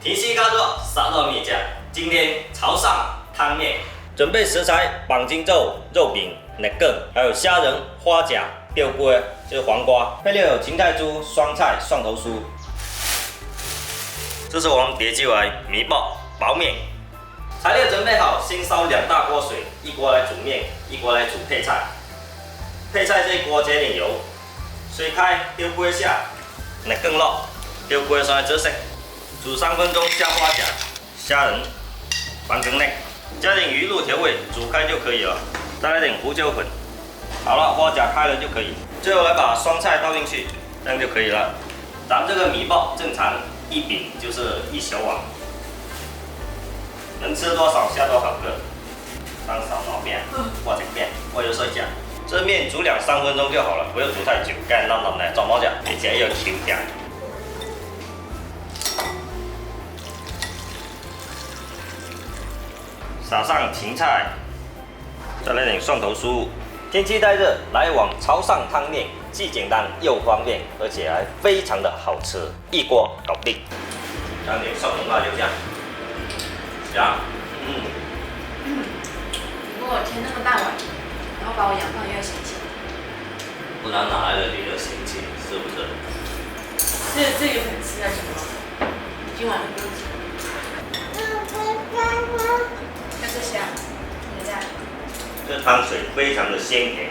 天气干热，啥都没加。今天潮汕汤面，准备食材：绑筋肉、肉饼、内梗，还有虾仁、花甲、吊龟，就是黄瓜。配料有芹菜猪、酸菜、蒜头酥。这是我们叠起来米爆薄面。材料准备好，先烧2大锅水，一锅来煮面，一锅来煮配菜。配菜这一锅加点油，水开，吊龟下，内梗落，吊龟上来煮色，煮3分钟，下花甲、虾仁、黄根内，加点鱼露调味，煮开就可以了。再来点胡椒粉。好了，花甲开了就可以。最后来把酸菜倒进去，这样就可以了。咱们这个米爆正常一饼就是1小碗。能吃多少下多少个，当少毛面或者面，我有时讲，这面煮2-3分钟就好了，不要煮太久，干烂烂的做毛脚，而且要清点。撒上芹菜，再来点蒜头酥。天气太热，来碗潮汕汤面，既简单又方便，而且还非常的好吃，一锅搞定。加点蒜蓉辣椒酱。呀，你给我添那么大碗，然后把我养胖又要嫌弃，不然哪来的你的嫌弃，是不是？这有粉丝啊什么？今晚不用吃。要这些啊？你在？这汤水非常的鲜甜。